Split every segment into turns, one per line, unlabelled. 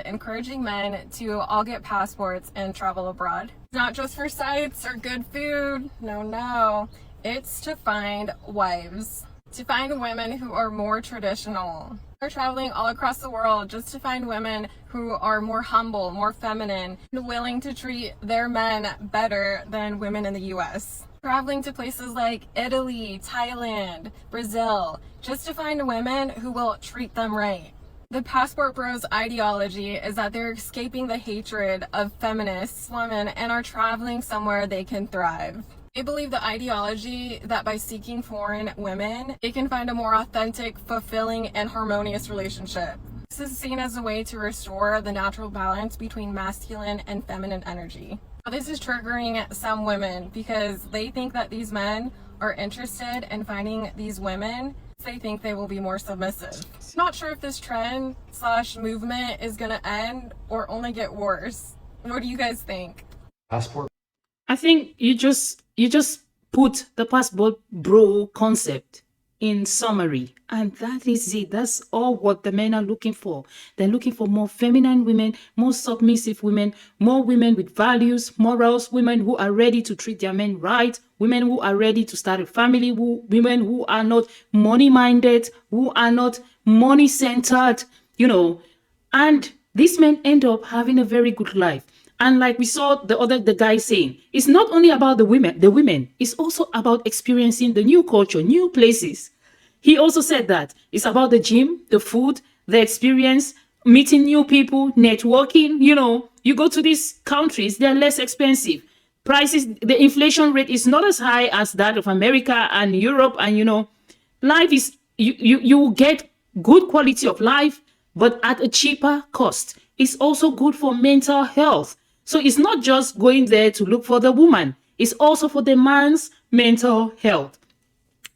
encouraging men to all get passports and travel abroad. Not just for sights or good food. No. It's to find wives. To find women who are more traditional. They're traveling all across the world just to find women who are more humble, more feminine, and willing to treat their men better than women in the US. Traveling to places like Italy, Thailand, Brazil, just to find women who will treat them right. The passport bros ideology is that they're escaping the hatred of feminist women and are traveling somewhere they can thrive. They believe the ideology that by seeking foreign women, they can find a more authentic, fulfilling, and harmonious relationship. This is seen as a way to restore the natural balance between masculine and feminine energy. This is triggering some women because they think that these men are interested in finding these women. They think they will be more submissive. Not sure if this trend / movement is going to end or only get worse. What do you guys think?
Passport.
I think you just put the passport bro concept in summary, and that is it. That's all what the men are looking for. They're looking for more feminine women, more submissive women, more women with values, morals, women who are ready to treat their men right, women who are ready to start a family, women who are not money-minded, who are not money-centered, and these men end up having a very good life. And like we saw the guy saying, it's not only about the women, it's also about experiencing the new culture, new places. He also said that it's about the gym, the food, the experience, meeting new people, networking. You go to these countries, they're less expensive. Prices, the inflation rate is not as high as that of America and Europe. And, life is, you get good quality of life, but at a cheaper cost. It's also good for mental health. So it's not just going there to look for the woman. It's also for the man's mental health,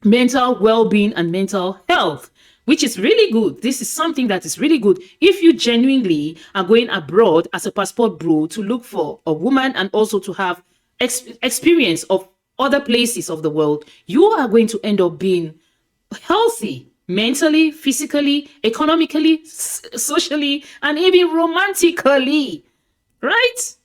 mental well-being and mental health, which is really good. This is something that is really good. If you genuinely are going abroad as a passport bro to look for a woman and also to have experience of other places of the world, you are going to end up being healthy mentally, physically, economically, socially, and even romantically, right?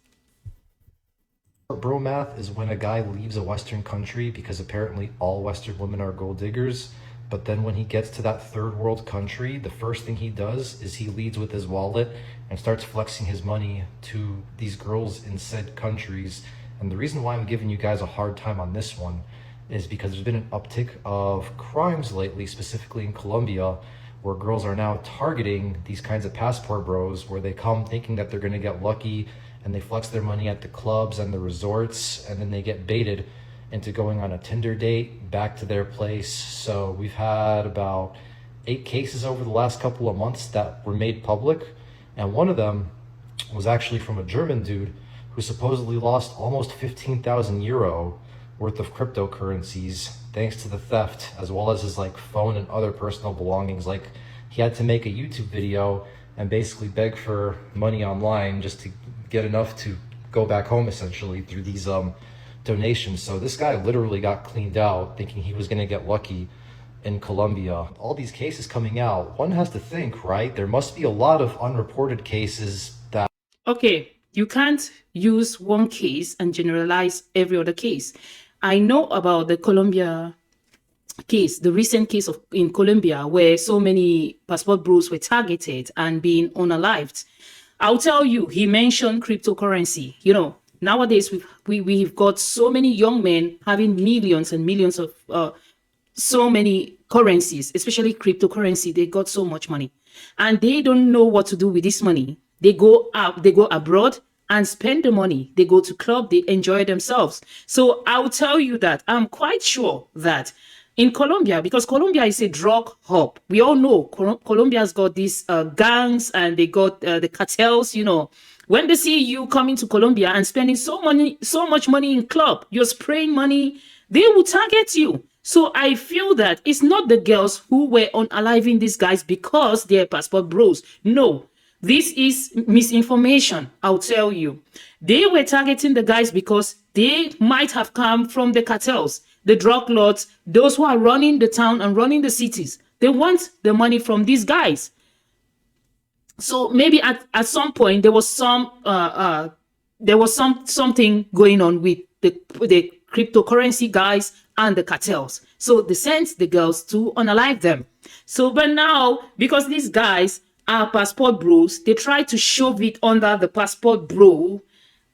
Bro math is when a guy leaves a Western country because apparently all Western women are gold diggers, but then when he gets to that third world country, the first thing he does is he leads with his wallet and starts flexing his money to these girls in said countries. And the reason why I'm giving you guys a hard time on this one is because there's been an uptick of crimes lately, specifically in Colombia, where girls are now targeting these kinds of passport bros, where they come thinking that they're going to get lucky and they flex their money at the clubs and the resorts, and then they get baited into going on a Tinder date back to their place. So we've had about 8 cases over the last couple of months that were made public, and one of them was actually from a German dude who supposedly lost almost 15,000 euro worth of cryptocurrencies thanks to the theft, as well as his phone and other personal belongings. He had to make a YouTube video and basically beg for money online just to get enough to go back home, essentially, through these donations. So this guy literally got cleaned out thinking he was going to get lucky in Colombia. All these cases coming out, one has to think, right? There must be a lot of unreported cases that...
Okay, you can't use one case and generalize every other case. I know about the Colombia case, the recent case in Colombia, where so many passport bros were targeted and being unalived. I'll tell you, he mentioned cryptocurrency. Nowadays we've got so many young men having millions and millions of so many currencies, especially cryptocurrency. They got so much money and they don't know what to do with this money. They go abroad and spend the money. They go to club, they enjoy themselves. So I'll tell you that I'm quite sure that in Colombia, because Colombia is a drug hub, we all know Colombia's got these gangs and they got the cartels. When they see you coming to Colombia and spending so much money in club, you're spraying money, they will target you. So I feel that it's not the girls who were unaliving these guys because they're passport bros. No. This is misinformation, I'll tell you. They were targeting the guys because they might have come from the cartels, the drug lords, those who are running the town and running the cities. They want the money from these guys. So maybe at some point there was something going on with the cryptocurrency guys and the cartels. So they sent the girls to unalive them. So but now, because these guys are passport bros, they try to shove it under the passport bro,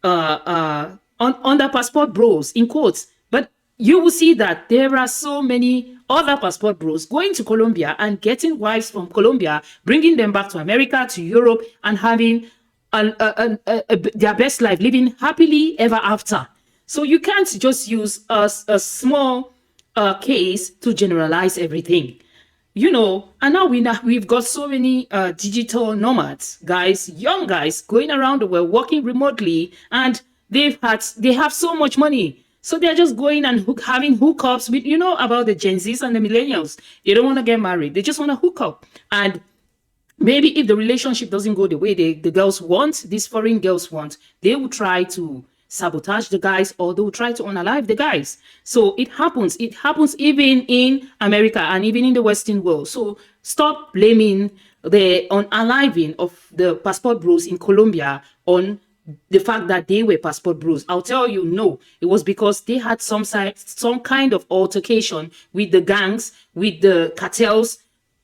under passport bros in quotes. But you will see that there are so many other passport bros going to Colombia and getting wives from Colombia, bringing them back to America, to Europe, and having their best life, living happily ever after. So you can't just use a small case to generalize everything. And now we've got so many digital nomads, guys, young guys going around the world working remotely, and they have so much money. So they're just going and having hookups with, about the Gen Zs and the millennials. They don't want to get married. They just want to hook up. And maybe if the relationship doesn't go the way the girls want, these foreign girls want, they will try to sabotage the guys, or they will try to unalive the guys. So it happens. It happens even in America and even in the Western world. So stop blaming the unaliving of the passport bros in Colombia on the fact that they were passport bros. I'll tell you, no, it was because they had some kind of altercation with the gangs, with the cartels,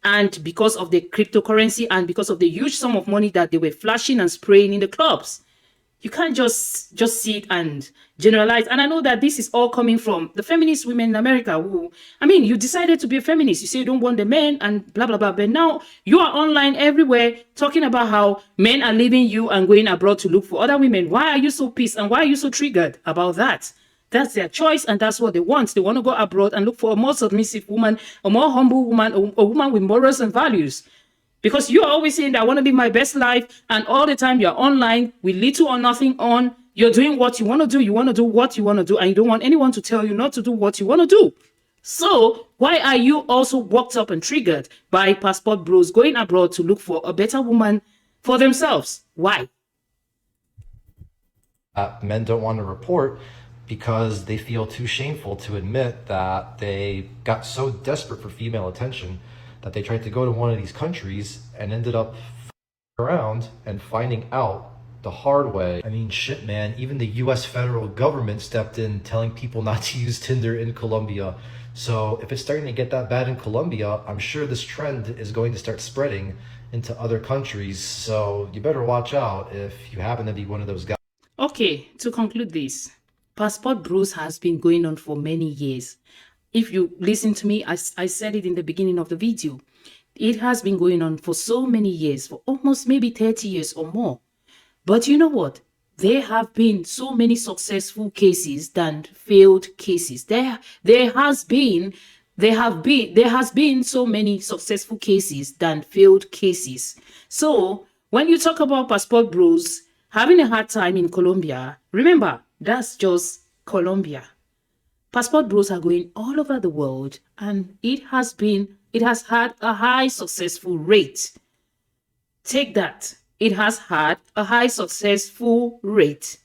and because of the cryptocurrency and because of the huge sum of money that they were flashing and spraying in the clubs. You can't just see it and generalize. And I know that this is all coming from the feminist women in America who, you decided to be a feminist. You say you don't want the men and blah, blah, blah. But now you are online everywhere talking about how men are leaving you and going abroad to look for other women. Why are you so pissed and why are you so triggered about that? That's their choice and that's what they want. They want to go abroad and look for a more submissive woman, a more humble woman, a woman with morals and values. Because you're always saying that I want to live my best life, and all the time you're online with little or nothing on. You're doing what you want to do. You want to do what you want to do, and you don't want anyone to tell you not to do what you want to do. So why are you also worked up and triggered by passport bros going abroad to look for a better woman for themselves? Why?
Men don't want to report because they feel too shameful to admit that they got so desperate for female attention that they tried to go to one of these countries and ended up around and finding out the hard way. Shit, man, even the US federal government stepped in telling people not to use Tinder in Colombia. So if it's starting to get that bad in Colombia, I'm sure this trend is going to start spreading into other countries. So you better watch out if you happen to be one of those guys.
Okay, to conclude this, passport bros has been going on for many years. If you listen to me, I said it in the beginning of the video. It has been going on for so many years, for almost maybe 30 years or more. But you know what? There have been so many successful cases than failed cases. There has been so many successful cases than failed cases. So when you talk about passport bros having a hard time in Colombia, remember, that's just Colombia. Passport bros are going all over the world, and it has had a high successful rate. Take that. It has had a high successful rate.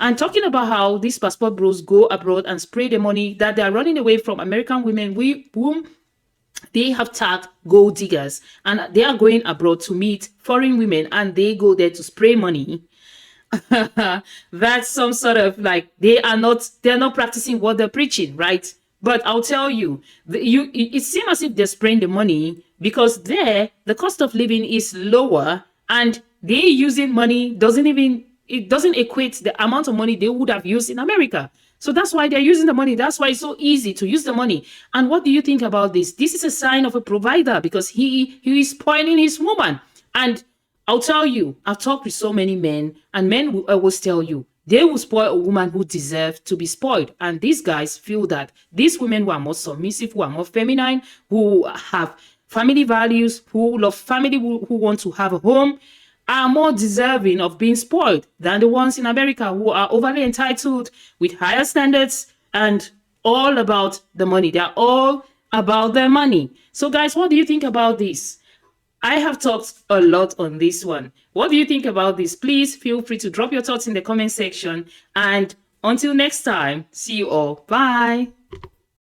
And talking about how these passport bros go abroad and spray the money that they are running away from American women whom they have tagged gold diggers, and they are going abroad to meet foreign women, and they go there to spray money. That's some sort of like they're not practicing what they're preaching, right? But I'll tell you, it seems as if they're spraying the money because there the cost of living is lower, and they using money doesn't equate the amount of money they would have used in America. So that's why they're using the money. That's why it's so easy to use the money. And what do you think about this? This is a sign of a provider because he is spoiling his woman. And I'll tell you, I've talked with so many men, and men will always tell you, they will spoil a woman who deserves to be spoiled. And these guys feel that these women who are more submissive, who are more feminine, who have family values, who love family, who want to have a home, are more deserving of being spoiled than the ones in America who are overly entitled with higher standards and all about the money. They're all about their money. So guys, what do you think about this? I have talked a lot on this one. What do you think about this? Please feel free to drop your thoughts in the comment section. And until next time, see you all. Bye.